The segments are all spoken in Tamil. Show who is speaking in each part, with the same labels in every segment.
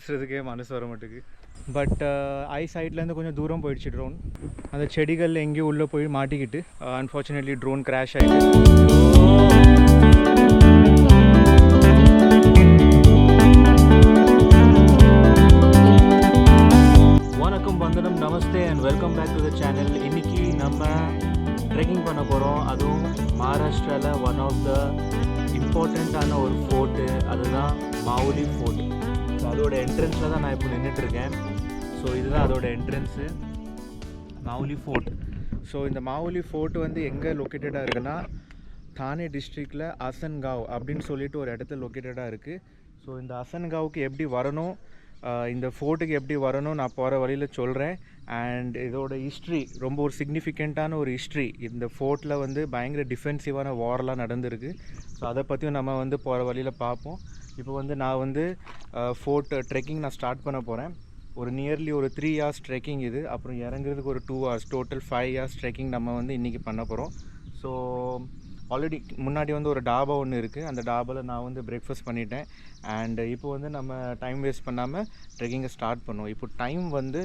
Speaker 1: பேசுகிறதுக்கே மனசு வர மாட்டேங்குது. பட் ஐ சைட்லேருந்து கொஞ்சம் தூரம் போயிடுச்சு ட்ரோன். அந்த செடிகள் எங்கேயும் உள்ளே போய் மாட்டிக்கிட்டு அன்ஃபார்ச்சுனேட்லி ட்ரோன் கிராஷ் ஆகிட்டு. வணக்கம், வந்தனம், namaste and welcome back to the channel. இன்றைக்கி நம்ம ட்ரெக்கிங் பண்ண போகிறோம். அதுவும் மகாராஷ்டிராவில் ஒன் ஆஃப் த இம்பார்ட்டண்ட்டான ஒரு ஃபோர்ட்டு, அதுதான் மாவுலி ஃபோர்ட். ஸோ அதோட என்ட்ரன்ஸில் தான் நான் இப்போ நின்றுட்டுருக்கேன். ஸோ இதுதான் அதோட என்ட்ரன்ஸு, மாவுலி ஃபோர்ட். ஸோ இந்த மாவுலி ஃபோர்ட் வந்து எங்கே லொக்கேட்டடாக இருக்குன்னா, தானே டிஸ்ட்ரிக்டில் அசன்காவ் அப்படின்னு சொல்லிட்டு ஒரு இடத்துல லொக்கேட்டடாக இருக்குது. ஸோ இந்த அசன்காவுக்கு எப்படி வரணும், இந்த ஃபோர்ட்டுக்கு எப்படி வரணும் நான் போகிற வழியில் சொல்கிறேன். அண்ட் இதோட ஹிஸ்ட்ரி ரொம்ப ஒரு சிக்னிஃபிகண்ட்டான ஒரு ஹிஸ்ட்ரி. இந்த ஃபோர்ட்டில் வந்து பயங்கர டிஃபென்சிவான வார்லாம் நடந்திருக்கு. ஸோ அதை பற்றியும் நம்ம வந்து போகிற வழியில் பார்ப்போம். இப்போ வந்து நான் வந்து ஃபோர்ட் ட்ரெக்கிங் நான் ஸ்டார்ட் பண்ண போகிறேன். ஒரு நியர்லி ஒரு 3 hours ட்ரெக்கிங் இது. அப்புறம் இறங்குறதுக்கு ஒரு 2 hours, டோட்டல் 5 hours ட்ரெக்கிங் நம்ம வந்து இன்றைக்கி பண்ண போகிறோம். ஸோ ஆல்ரெடி முன்னாடி வந்து ஒரு டாபா ஒன்று இருக்குது. அந்த டாபாவில் நான் வந்து பிரேக்ஃபாஸ்ட் பண்ணிட்டேன். அண்ட் இப்போ வந்து நம்ம டைம் வேஸ்ட் பண்ணாமல் ட்ரெக்கிங்கை ஸ்டார்ட் பண்ணுவோம். இப்போ டைம் வந்து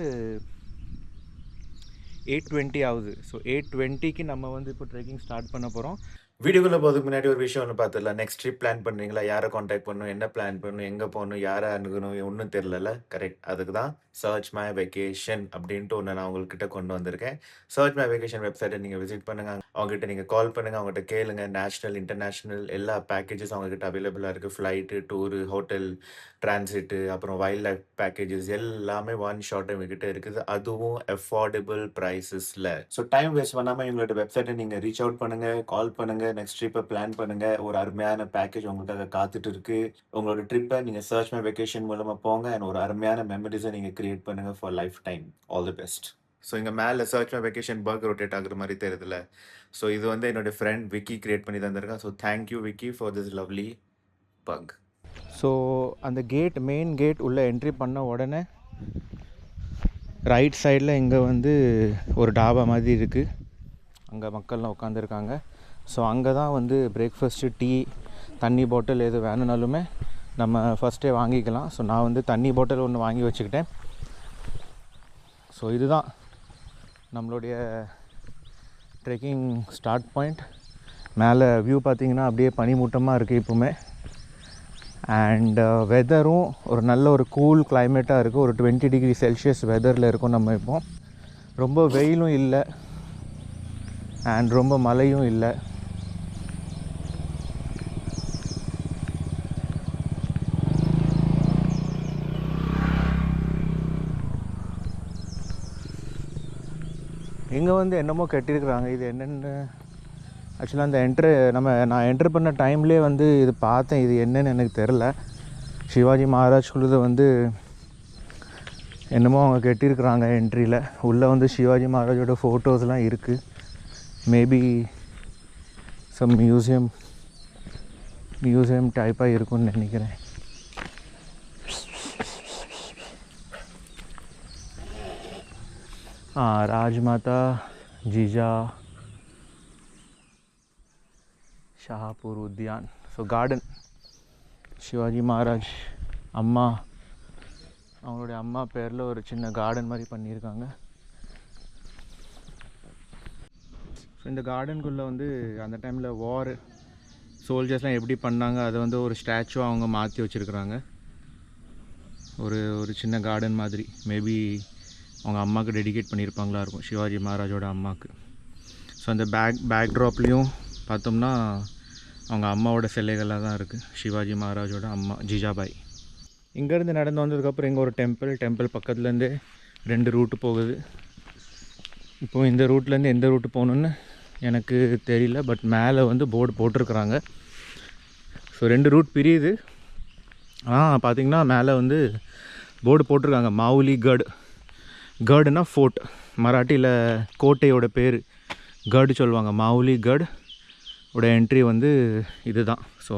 Speaker 1: 8:20 ஆகுது. ஸோ 8:20க்கு நம்ம வந்து இப்போ ட்ரெக்கிங் ஸ்டார்ட் பண்ண போகிறோம்.
Speaker 2: வீடியோக்குள்ள போகிறதுக்கு முன்னாடி ஒரு விஷயம் ஒன்று பார்த்துடலாம். நெக்ஸ்ட் ட்ரிப் பிளான் பண்ணுறீங்களா? யாரை காண்டாக்ட் பண்ணணும், என்ன பிளான் பண்ணணும், எங்கே போகணும், யாரை அணுகணும், ஒன்றும் தெரிலல. கரெக்ட், அதுக்கு தான் சர்ச் மை வெக்கேஷன் அப்படின்ட்டு ஒன்று நான் உங்கள்கிட்ட கொண்டு வந்திருக்கேன். சர்ச் மை வெக்கேஷன் வெப்சைட்டை நீங்கள் விசிட் பண்ணுங்கள். அவங்ககிட்ட நீங்கள் கால் பண்ணுங்கள், அவங்ககிட்ட கேளுங்க. நேஷ்னல், இன்டர்நேஷ்னல் எல்லா பேக்கேஜஸ் அவங்ககிட்ட அவைலபிளாக இருக்குது. ஃப்ளைட்டு, டூரு, ஹோட்டல், டிரான்சிட்டு, அப்புறம் வைல்ட் லைஃப் பேக்கேஜஸ் எல்லாமே ஒன் ஷாட் இவங்ககிட்ட இருக்குது. அதுவும் அஃபோர்டபுள் ப்ரைஸஸில். ஸோ டைம் வேஸ்ட் பண்ணாமல் இவங்களோட வெப்சைட்டை நீங்கள் ரீச் அவுட் பண்ணுங்கள், கால் பண்ணுங்கள், நெக்ஸ்ட் ட்ரிப்பை பிளான் பண்ணுங்கள். ஒரு அருமையான பேக்கேஜ் உங்களுக்காக காத்துட்டு இருக்கு. உங்களோட ட்ரிப்பை நீங்கள் சர்ச் மை வெக்கேஷன் மூலமாக போங்க அண்ட் ஒரு அருமையான மெமரிஸை நீங்கள் கிரியேட் பண்ணுங்கள் for lifetime. All the best. So இங்கே மேலே சர்ச் மை வெக்கேஷன் பர்க் ரொட்டேட் ஆகுற மாதிரி தெரியுதுல்ல. ஸோ இது வந்து என்னோட ஃப்ரெண்ட் விக்கி கிரியேட் பண்ணி தந்திருக்கேன். So thank you Vicky for this lovely பக்.
Speaker 1: ஸோ அந்த கேட், மெயின் கேட் உள்ளே என்ட்ரி பண்ண உடனே ரைட் சைடில் இங்கே வந்து ஒரு டாபா மாதிரி இருக்குது. அங்கே மக்கள்லாம் உட்காந்துருக்காங்க. ஸோ அங்கே தான் வந்து பிரேக்ஃபாஸ்ட்டு, டீ, தண்ணி பாட்டில் எது வேணுனாலுமே நம்ம ஃபஸ்ட்டே வாங்கிக்கலாம். ஸோ நான் வந்து தண்ணி பாட்டில் ஒன்று வாங்கி வச்சுக்கிட்டேன். ஸோ இதுதான் நம்மளுடைய ட்ரெக்கிங் ஸ்டார்ட் பாயிண்ட். மேலே வியூ பார்த்திங்கன்னா அப்படியே பனிமூட்டமாக இருக்குது இப்போவுமே. அண்ட் வெதரும் ஒரு நல்ல ஒரு கூல் கிளைமேட்டாக இருக்குது. ஒரு 20 degree Celsius வெதரில் இருக்கும் நம்ம இப்போ. ரொம்ப வெயிலும் இல்லை அண்ட் ரொம்ப மழையும் இல்லை. இங்கே வந்து என்னமோ கட்டியிருக்கிறாங்க. இது என்னென்னு ஆக்சுவலாக அந்த நான் என்ட்ரு பண்ண டைம்லேயே வந்து இது பார்த்தேன். இது என்னன்னு எனக்கு தெரில. சிவாஜி மகாராஜ் குழுது வந்து என்னமோ அவங்க கட்டியிருக்கிறாங்க என்ட்ரியில். உள்ளே வந்து சிவாஜி மகாராஜோட ஃபோட்டோஸ்லாம் இருக்குது. மேபி சம் மியூசியம் டைப்பாக இருக்கும்னு நினைக்கிறேன். ராஜ்மாதா ஜிஜா ஷாஹாப்பூர் உத்யான். ஸோ கார்டன், சிவாஜி மகாராஜ் அவங்களுடைய அம்மா பேரில் ஒரு சின்ன கார்டன் மாதிரி பண்ணியிருக்காங்க. ஸோ இந்த கார்டனுக்குள்ளே வந்து அந்த டைமில் வார் சோல்ஜர்ஸ்லாம் எப்படி பண்ணாங்க அதை வந்து ஒரு ஸ்டாச்சுவாக அவங்க மாற்றி வச்சுருக்குறாங்க. ஒரு சின்ன கார்டன் மாதிரி. மேபி அவங்க அம்மாவுக்கு டெடிகேட் பண்ணியிருப்பாங்களா இருக்கும், சிவாஜி மகாராஜோட அம்மாவுக்கு. ஸோ அந்த பேக்ட்ராப்லேயும் பார்த்தோம்னா அவங்க அம்மாவோட சிலைகளாக தான் இருக்குது. சிவாஜி மகாராஜோட அம்மா ஜிஜாபாய். இங்கேருந்து நடந்து வந்ததுக்கப்புறம் இங்கே ஒரு டெம்பிள் பக்கத்துலேருந்தே 2 ரூட்டு போகுது. இப்போது இந்த ரூட்லேருந்து எந்த ரூட்டு போகணுன்னு எனக்கு தெரியல. பட் மேலே வந்து போர்டு போட்டிருக்குறாங்க. ஸோ 2 ரூட் பிரியுது. பார்த்திங்கன்னா மேலே வந்து போர்டு போட்டிருக்காங்க, மாவுலி கடுனா ஃபோர்ட். மராட்டியில் கோட்டையோட பேர் கடு சொல்லுவாங்க. மாவுலி கட் உட என்ட்ரி வந்து இது தான். So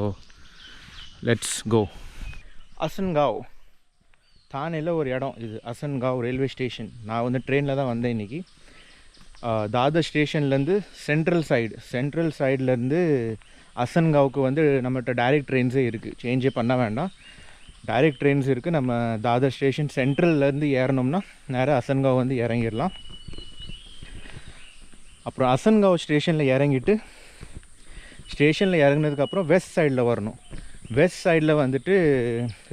Speaker 1: let's go. அசன்காவ் தானேயில் ஒரு இடம் இது, அசன்காவ் ரயில்வே ஸ்டேஷன். நான் வந்து ட்ரெயினில் தான் வந்தேன் இன்றைக்கி. தாதர் ஸ்டேஷன்லேருந்து சென்ட்ரல் சைட்லேருந்து அசன்காவுக்கு வந்து நம்மகிட்ட டைரக்ட் ட்ரெயின்ஸே இருக்குது. சேஞ்சே பண்ண வேண்டாம். டைரக்ட் ட்ரெயின்ஸ் இருக்குது. நம்ம தாதர் ஸ்டேஷன் சென்ட்ரல்லேருந்து ஏறினோம்னா நேராக அசன்காவ் வந்து இறங்கிடலாம். அப்புறம் அசன்காவ் ஸ்டேஷனில் இறங்கிட்டு ஸ்டேஷனில் இறங்கினதுக்கப்புறம் வெஸ்ட் சைடில் வரணும். வெஸ்ட் சைடில் வந்துட்டு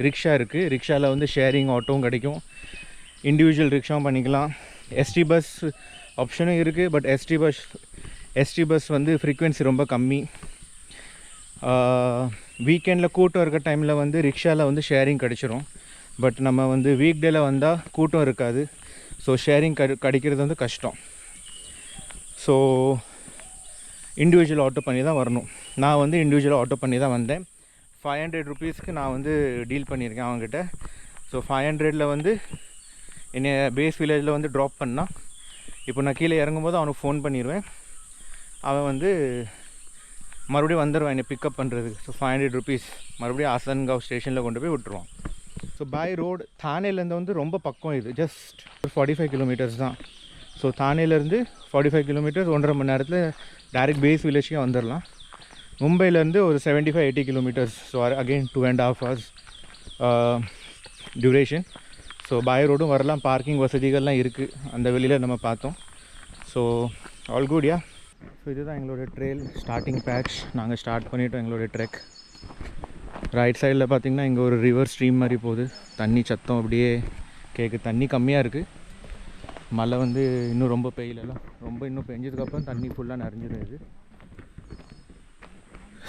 Speaker 1: ரிக்ஷா இருக்குது. ரிக்ஷாவில் வந்து ஷேரிங் ஆட்டோவும் கிடைக்கும், இண்டிவிஜுவல் ரிக்ஷாவும் பண்ணிக்கலாம். எஸ்டி பஸ் ஆப்ஷனும் இருக்குது. பட் எஸ்டி பஸ் வந்து ஃப்ரீக்வன்சி ரொம்ப கம்மி. வீக்கெண்டில் கூட்டம் இருக்க டைமில் வந்து ரிக்ஷாவில் வந்து ஷேரிங் கிடச்சிரும். பட் நம்ம வந்து வீக் டேயில் வந்தால் கூட்டம் இருக்காது. ஸோ ஷேரிங் கிடைக்கிறது வந்து கஷ்டம். ஸோ இண்டிவிஜுவல் ஆட்டோ பண்ணி தான் வரணும். நான் வந்து இண்டிவிஜுவல் ஆட்டோ பண்ணி தான் வந்தேன். 500 ருபீஸ்க்கு நான் வந்து டீல் பண்ணியிருக்கேன் அவங்ககிட்ட. ஸோ 500ல் வந்து என்னை பேஸ் வில்லேஜில் வந்து ட்ராப் பண்ணால், இப்போ நான் கீழே இறங்கும்போது அவனுக்கு ஃபோன் பண்ணிடுவேன். அவன் வந்து மறுபடியும் வந்துடுவான் என்னை பிக்கப் பண்ணுறதுக்கு. ஸோ 500 ருபீஸ் மறுபடியும் அசன்காவ் ஸ்டேஷனில் கொண்டு போய் விட்டுருவான். ஸோ பை ரோடு தானேலேருந்து வந்து ரொம்ப பக்கம், இது ஜஸ்ட் 45 கிலோமீட்டர்ஸ் தான். ஸோ தானேலேருந்து 45 கிலோமீட்டர்ஸ் 1.5 மணி நேரத்தில் டைரெக்ட் பேஸ் வில்லேஜ்க்கே வந்துடலாம். மும்பையிலேருந்து ஒரு 75-80 kilometres. So again 2.5 hours duration. So by ரோடும் வரலாம், பார்க்கிங் வசதிகள்லாம் இருக்குது அந்த வெளியில் நம்ம பார்த்தோம். So all good. Yeah, so இதுதான் எங்களோட ட்ரெயில் ஸ்டார்டிங் பேட்ச். நாங்கள் ஸ்டார்ட் பண்ணிவிட்டோம் எங்களோட ட்ரெக். ரைட் சைடில் பார்த்திங்கன்னா இங்கே ஒரு ரிவர் ஸ்ட்ரீம் மாதிரி போகுது. தண்ணி சத்தம் அப்படியே கேட்குது. தண்ணி கம்மியாக இருக்குது. மழை வந்து இன்னும் ரொம்ப பெய்யலாம். ரொம்ப இன்னும் பெஞ்சதுக்கப்புறம் தண்ணி ஃபுல்லாக நிறைஞ்சிடும் இது.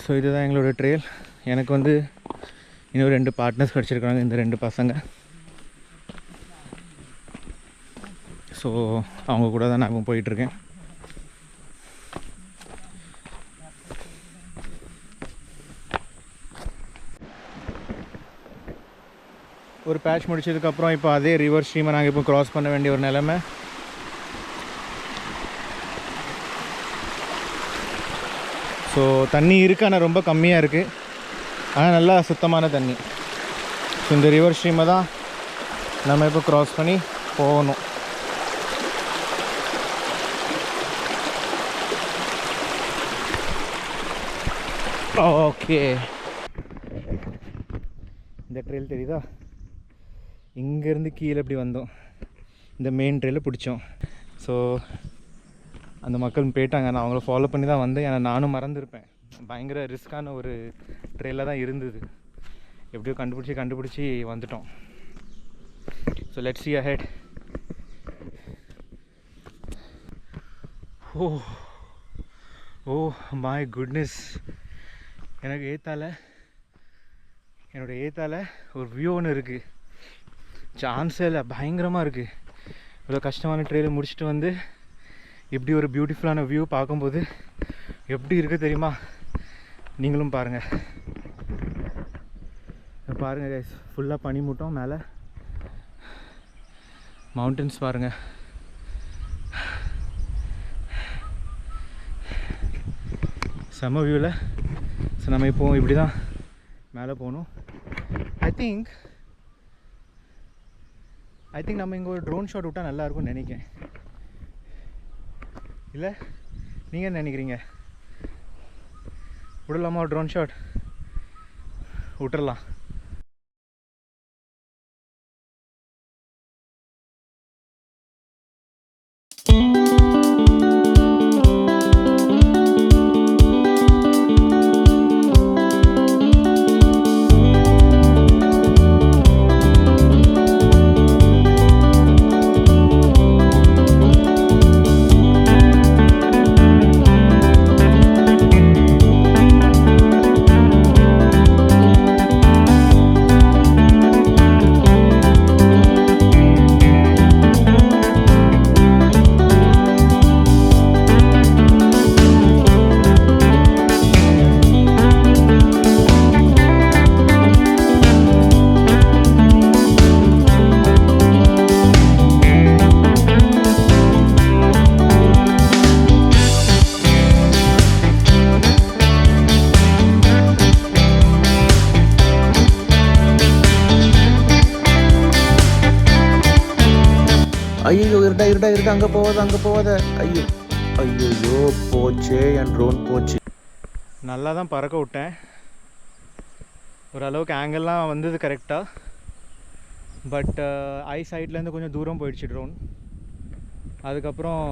Speaker 1: ஸோ இதுதான் எங்களோட ட்ரெயில். எனக்கு வந்து இன்னும் 2 பார்ட்னர்ஸ் கிடச்சிருக்காங்க, இந்த 2 பசங்க. ஸோ அவங்க கூட தான் நான் போயிட்டுருக்கேன். ஒரு பேட்ச் முடிச்சதுக்கப்புறம் இப்போ அதே ரிவர் ஸ்ட்ரீமை நாங்கள் இப்போ க்ராஸ் பண்ண வேண்டிய ஒரு நிலைமை. ஸோ தண்ணி இருக்குது, ஆனால் ரொம்ப கம்மியாக இருக்குது. ஆனால் நல்லா சுத்தமான தண்ணி. ஸோ இந்த ரிவர் ஸ்ட்ரீமை தான் நம்ம இப்போ க்ராஸ் பண்ணி போகணும். ஓகே, இந்த ட்ரெயில் தெரியுதா? இங்கேருந்து கீழே இப்படி வந்தோம், இந்த மெயின் ட்ரெயிலை பிடிச்சோம். ஸோ அந்த மக்கள் போயிட்டாங்க. நான் அவங்கள ஃபாலோ பண்ணி தான் வந்தேன். ஏன்னா நானும் மறந்துருப்பேன். பயங்கர ரிஸ்க்கான ஒரு ட்ரெயிலாக தான் இருந்தது. எப்படியோ கண்டுபிடிச்சி வந்துட்டோம். So let's see ahead. Oh my goodness, எனக்கு என்னோடய ஏத்தால ஒரு வியூ ஒன்று இருக்குது. சான்ஸே இல்லை, பயங்கரமாக இருக்குது. இவ்வளோ கஷ்டமான ட்ரெயிலை முடிச்சுட்டு வந்து இப்படி ஒரு பியூட்டிஃபுல்லான வியூ பார்க்கும்போது எப்படி இருக்குது தெரியுமா? நீங்களும் பாருங்கள். பாருங்கள் கைஸ், ஃபுல்லாக பனி மூட்டம். மேலே மவுண்டன்ஸ் பாருங்கள். செம்ம வியூவில். ஸோ நம்ம இப்போது இப்படி தான் மேலே போகணும். ஐ திங்க் நம்ம இங்கே ஒரு ட்ரோன் ஷாட் விட்டால் நல்லாயிருக்கும்னு நினைக்கிறேன். இல்லை, நீங்கள் என்ன நினைக்கிறீங்க? விடலாமா ஒரு ட்ரோன் ஷாட்? விட்டுறலாம். ஐயோ இருட்டா அங்கே போகாத. ஐயோ போச்சே, என் ட்ரோன் போச்சு. நல்லா தான் பறக்க விட்டேன். ஓரளவுக்கு ஆங்கிள்லாம் வந்தது கரெக்டாக. பட் ஐ சைட்லேருந்து கொஞ்சம் தூரம் போயிடுச்சு ட்ரோன். அதுக்கப்புறம்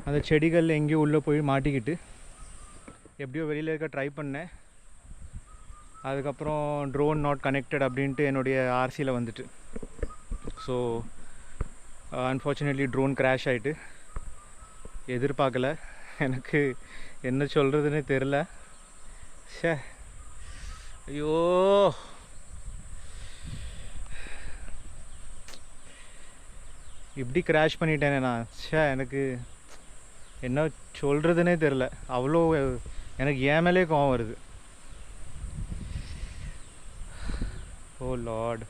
Speaker 1: அந்த செடிகள் எங்கேயோ உள்ளே போய் மாட்டிக்கிட்டு எப்படியோ வெளியில் இருக்க ட்ரை பண்ணேன். அதுக்கப்புறம் ட்ரோன் நாட் கனெக்டட் அப்படின்ட்டு என்னுடைய ஆர்சியில் வந்துட்டு. ஸோ அன்ஃபார்ச்சுனேட்லி ட்ரோன் கிராஷ் ஆகிட்டு. எதிர்பார்க்கல. எனக்கு என்ன சொல்கிறதுன்னு தெரில. ஷே, ஐயோ, இப்படி கிராஷ் பண்ணிட்டேனே நான். எனக்கு என்ன சொல்கிறதுனே தெரில. அவ்வளோ எனக்கு ஏன் மேலே கோவம் வருது. ஓ லார்ட்.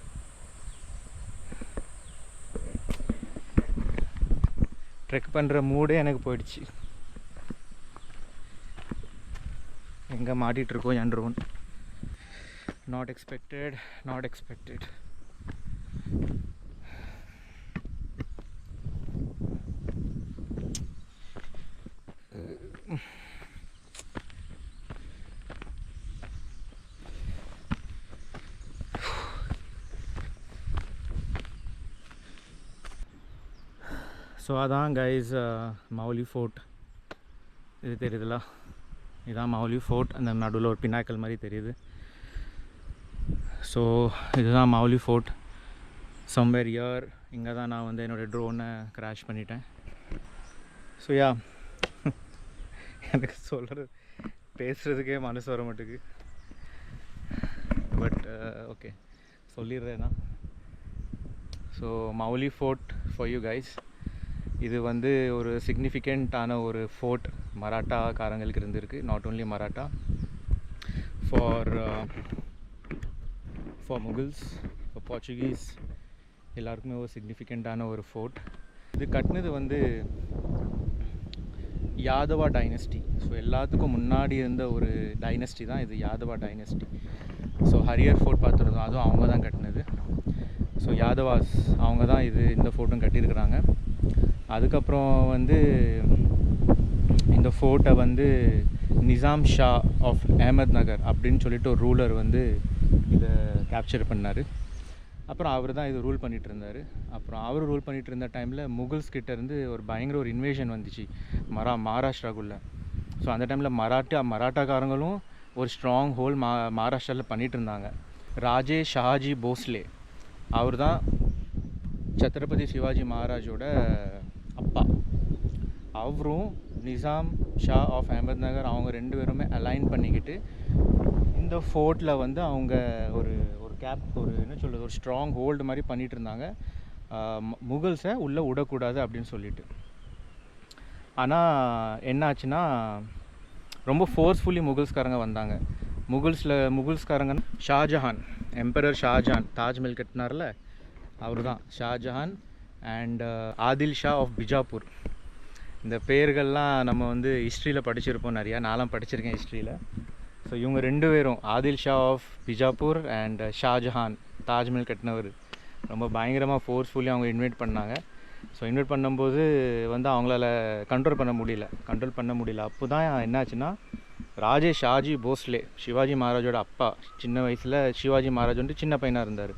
Speaker 1: ட்ரெக் பண்ணுற மூடே எனக்கு போயிடுச்சு. எங்கே மாட்டிகிட்ருக்கோம் என் drone. Not expected, not expected. So அதான் கைஸ் மௌலி ஃபோர்ட். இது தெரியுதுல்ல, இதுதான் மௌலி ஃபோர்ட். அந்த நடுவில் ஒரு பினாக்கல் மாதிரி தெரியுது. ஸோ இதுதான் மௌலி ஃபோர்ட். சம்வேர் இயர் இங்கே தான் நான் வந்து என்னோடய ட்ரோனை க்ராஷ் பண்ணிட்டேன். ஸோ யா, எனக்கு சொல்கிறது பேசுகிறதுக்கே மனசு வர மாட்டேங்குது. பட் ஓகே, சொல்லிடுறேன்னா. So Mauli fort for you guys. இது வந்து ஒரு சிக்னிஃபிகண்ட்டான ஒரு ஃபோர்ட் மராட்டாக்காரங்களுக்கு இருந்திருக்கு. Not only Maratha, for Mughals, for Portuguese, எல்லாருக்குமே ஒரு சிக்னிஃபிகண்ட்டான ஒரு ஃபோர்ட். இது கட்டினது வந்து யாதவா டைனஸ்டி. ஸோ எல்லாத்துக்கும் முன்னாடி இருந்த ஒரு டைனஸ்டி தான் இது, Yadava dynasty. So Harihar fort பார்த்துருந்தோம், அதுவும் அவங்க தான் கட்டினது. ஸோ யாதவாஸ் அவங்க தான் இந்த ஃபோர்ட்டும் கட்டியிருக்கிறாங்க. அதுக்கப்புறம் வந்து இந்த ஃபோர்ட்டை வந்து நிசாம் ஷா ஆஃப் அஹமத் நகர் அப்படின்னு சொல்லிட்டு ஒரு ரூலர் வந்து இதை கேப்சர் பண்ணார். அப்புறம் அவர் தான் இது ரூல் பண்ணிகிட்டு இருந்தார். அப்புறம் அவர் ரூல் பண்ணிகிட்டு இருந்த டைமில் முகல்ஸ் கிட்டேருந்து ஒரு பயங்கர ஒரு இன்வேஷன் வந்துச்சு மகாராஷ்டிராக்குள்ளே. ஸோ அந்த டைமில் மராட்டாக்காரங்களும் ஒரு ஸ்ட்ராங் ஹோல் மகாராஷ்டிராவில் பண்ணிகிட்டு இருந்தாங்க. ராஜே ஷாஜி போஸ்லே அவர் தான் சத்ரபதி சிவாஜி மகாராஜோட அப்பா. அவரும் நிசாம் ஷா ஆஃப் அஹமத் நகர் அவங்க ரெண்டு பேருமே அலைன் பண்ணிக்கிட்டு இந்த ஃபோர்ட்டில் வந்து அவங்க ஒரு என்ன சொல்கிறது, ஒரு ஸ்ட்ராங் ஹோல்டு மாதிரி பண்ணிகிட்டு இருந்தாங்க, முகல்ஸை உள்ளே விடக்கூடாது அப்படின்னு சொல்லிட்டு. ஆனால் என்னாச்சுன்னா ரொம்ப ஃபோர்ஸ்ஃபுல்லி முகல்ஸ்காரங்க வந்தாங்க. முகல்ஸ்காரங்க ஷாஜஹான், எம்பரர் ஷாஜஹான் தாஜ்மஹல் கட்டினார்ல, அவர் தான் ஷாஜஹான். And Adil Shah of Bijapur. இந்த பேர்கள்லாம் நம்ம வந்து ஹிஸ்ட்ரியில் படிச்சிருப்போம் நிறையா. நான்லாம் படிச்சிருக்கேன் ஹிஸ்ட்ரியில். ஸோ இவங்க ரெண்டு பேரும், ஆதில் ஷா ஆஃப் பிஜாப்பூர் அண்ட் ஷாஜஹான் தாஜ்மஹல் கட்டினவர், ரொம்ப பயங்கரமாக ஃபோர்ஸ்ஃபுல்லி அவங்க இன்வைட் பண்ணாங்க. ஸோ இன்வைட் பண்ணும்போது வந்து அவங்களால கண்ட்ரோல் பண்ண முடியல. அப்போ தான் என்னாச்சுன்னா ராஜே ஷாஜி போஸ்லே, சிவாஜி மகாராஜோட அப்பா, சின்ன வயசில் சிவாஜி மகாராஜ் வந்து சின்ன பையனாக இருந்தார்.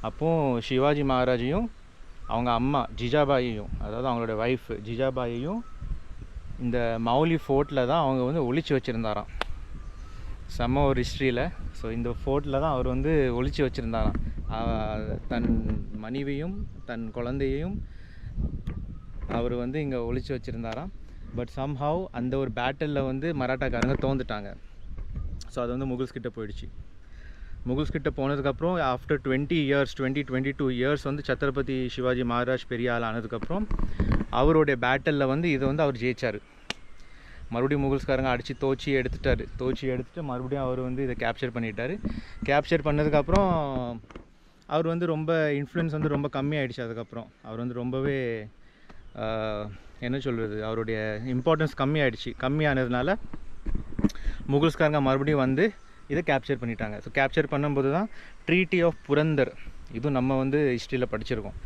Speaker 1: அப்போது சிவாஜி மகாராஜையும் அவங்க அம்மா ஜிஜாபாயையும், அதாவது அவங்களோட ஒய்ஃப் ஜிஜாபாயையும் இந்த மௌலி ஃபோர்ட்டில் தான் அவங்க வந்து ஒளிச்சு வச்சுருந்தாராம். செம்ம ஒரு ஹிஸ்ட்ரியில். ஸோ இந்த ஃபோர்ட்டில் தான் அவர் வந்து ஒளிச்சு வச்சுருந்தாராம். தன் மனைவியும் தன் குழந்தையையும் அவர் வந்து இங்கே ஒளிச்சு வச்சுருந்தாராம். பட் சம்ஹவ் அந்த ஒரு பேட்டலில் வந்து மராட்டாக்காரங்க தோந்துட்டாங்க. ஸோ அது வந்து முகல்ஸ்கிட்ட போயிடுச்சு. முகல்ஸ்கிட்ட போனதுக்கப்புறம் ஆஃப்டர் 22 இயர்ஸ் வந்து சத்ரபதி சிவாஜி மகாராஜ் பெரிய ஆள் ஆனதுக்கப்புறம் அவருடைய பேட்டலில் வந்து இதை வந்து அவர் ஜெயிச்சார். மறுபடியும் முகல்ஸ்காரங்க அடித்து தோச்சி எடுத்துட்டு மறுபடியும் அவர் வந்து இதை கேப்சர் பண்ணிட்டார். கேப்சர் பண்ணதுக்கப்புறம் அவர் வந்து ரொம்ப இன்ஃப்ளூயன்ஸ் வந்து ரொம்ப கம்மியாகிடுச்சு. அதுக்கப்புறம் அவர் வந்து ரொம்பவே என்ன சொல்கிறது, அவருடைய இம்பார்ட்டன்ஸ் கம்மியானதுனால முகல்ஸ்காரங்க மறுபடியும் வந்து இதை கேப்சர் பண்ணிட்டாங்க. ஸோ கேப்சர் பண்ணும்போது தான் ட்ரீட்டி ஆஃப் புரந்தர், இதுவும் நம்ம வந்து ஹிஸ்ட்ரியில் படிச்சிருக்கோம்.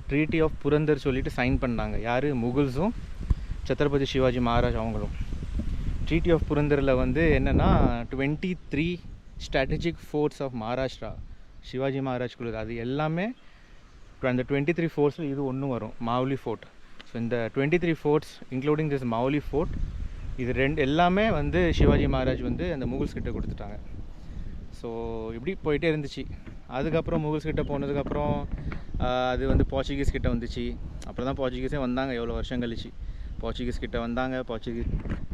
Speaker 1: ட்ரீட்டி ஆஃப் புரந்தர் சொல்லிட்டு சைன் பண்ணாங்க. யார்? முகல்ஸும் சத்ரபதி சிவாஜி மகாராஜ் அவங்களும் ட்ரீட்டி ஆஃப் புரந்தரில் வந்து என்னென்னா 23 strategic forts of Maharashtra Shivaji மகாராஜ்குள்ளது. அது எல்லாமே அந்த 23 ஃபோர்ட்ஸில் இது ஒன்றும் வரும், மாவுலி ஃபோர்ட். ஸோ இந்த 23 ஃபோர்ட்ஸ் இன்க்ளூடிங் திஸ் மாவுலி ஃபோர்ட், இது எல்லாமே வந்து சிவாஜி மகாராஜ் வந்து அந்த முகல்ஸ் கிட்ட கொடுத்துட்டாங்க. ஸோ இப்படி போயிட்டே இருந்துச்சு. அதுக்கப்புறம் முகல்ஸ் கிட்ட போனதுக்கப்புறம் அது வந்து போர்ச்சுகீஸ் கிட்ட வந்துச்சு. அப்புறம் தான் போர்ச்சுகீஸே வந்தாங்க எவ்வளோ வருஷம் கழிச்சு. போர்ச்சுகீஸ் கிட்ட வந்தாங்க.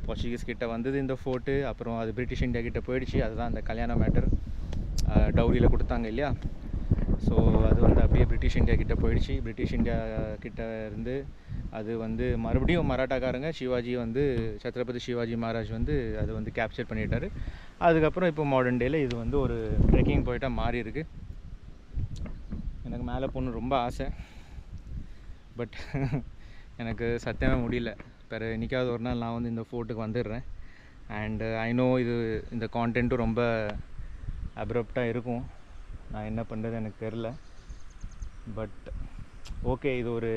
Speaker 1: போர்ச்சுகீஸ் கிட்ட வந்தது இந்த ஃபோர்ட்டு. அப்புறம் அது பிரிட்டிஷ் இந்தியா கிட்ட போயிடுச்சு. அதுதான் அந்த கல்யாண மேட்டர், டவுரியில் கொடுத்தாங்க இல்லையா. ஸோ அது வந்து அப்படியே பிரிட்டிஷ் இந்தியா கிட்ட போயிடுச்சு. பிரிட்டிஷ் இந்தியா கிட்ட இருந்து அது வந்து மறுபடியும் மராட்டாக்காரங்க சிவாஜி வந்து சத்ரபதி சிவாஜி மகாராஜ் வந்து அது வந்து கேப்சர் பண்ணிட்டார். அதுக்கப்புறம் இப்போ மாடர்ன் டேயில் இது வந்து ஒரு ட்ரெக்கிங் பாயிண்ட்டாக மாறி இருக்கு. எனக்கு மேலே போகணுன்னு ரொம்ப ஆசை, பட் எனக்கு சத்தியமாக முடியல. வேறு என்றைக்காவது ஒரு நாள் நான் வந்து இந்த ஃபோர்ட்டுக்கு வந்துடுறேன். அண்டு ஐ நோ இது இந்த கான்டென்ட்டும் ரொம்ப அப்ரப்டாக இருக்கும். நான் என்ன பண்ணுறது எனக்கு தெரில. பட் ஓகே, இது ஒரு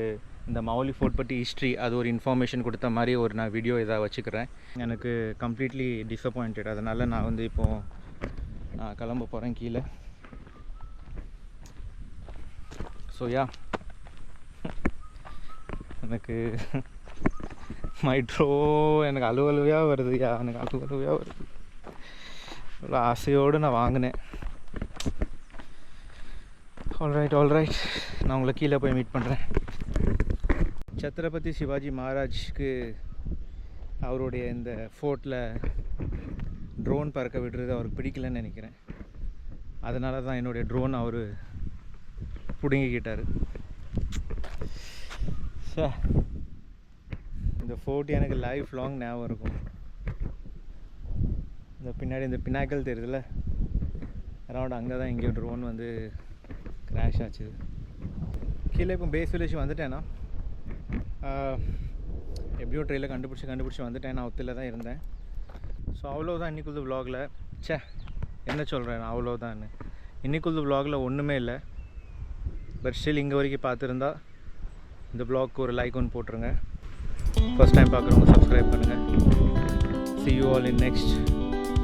Speaker 1: இந்த மாவுலி ஃபோர்ட் பற்றி ஹிஸ்ட்ரி அது ஒரு இன்ஃபர்மேஷன் கொடுத்த மாதிரி ஒரு நான் வீடியோ இதாக வச்சுக்கிறேன். எனக்கு கம்ப்ளீட்லி டிஸப்பாயிண்டட். அதனால் நான் வந்து இப்போது கிளம்ப போகிறேன் கீழே. ஸோ யா, எனக்கு மைட்ரோ எனக்கு அலுவலுவையாக வருது. எனக்கு அலுவலுவையாக வருது. ஒரு ஆசையோடு நான் வாங்கினேன். ஆல்ரைட், நான் உங்களை கீழே போய் மீட் பண்ணுறேன். சத்ரபதி சிவாஜி மகாராஜ்க்கு அவருடைய இந்த ஃபோர்ட்டில் ட்ரோன் பறக்க விடுறது அவருக்கு பிடிக்கலன்னு நினைக்கிறேன். அதனால தான் என்னுடைய ட்ரோன் அவர் பிடுங்கிக்கிட்டார். இந்த ஃபோர்ட் எனக்கு லைஃப் லாங் ஞாபகம் இருக்கும். இந்த பின்னாடி இந்த பினாக்கல் தெரியுதுல்ல, அரௌண்ட் அங்கே தான் எங்கேயும் ட்ரோன் வந்து கிராஷ் ஆச்சு. கீழே இப்போ பேஸ் வில்லேஜ் வந்துட்டேன்னா எப்படியோ ட்ரெயிலில் கண்டுபிடிச்சி வந்துட்டேன். நான் ஒத்தில தான் இருந்தேன். ஸோ அவ்வளோதான் இன்றைக்குள்ள விலாகில். என்ன சொல்கிறேன் நான், அவ்வளோதான். இன்றைக்குள்ள விலாகில் ஒன்றுமே இல்லை. பட் ஸ்டில் இங்கே வரைக்கும் பார்த்துருந்தா இந்த விலாக்கு ஒரு லைக் ஒன்று போட்டுருங்க. ஃபர்ஸ்ட் டைம் பார்க்குறவங்க சப்ஸ்கிரைப் பண்ணுங்கள். See you all in next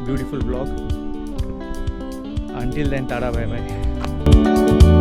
Speaker 1: beautiful vlog. Until then, tada, bye bye.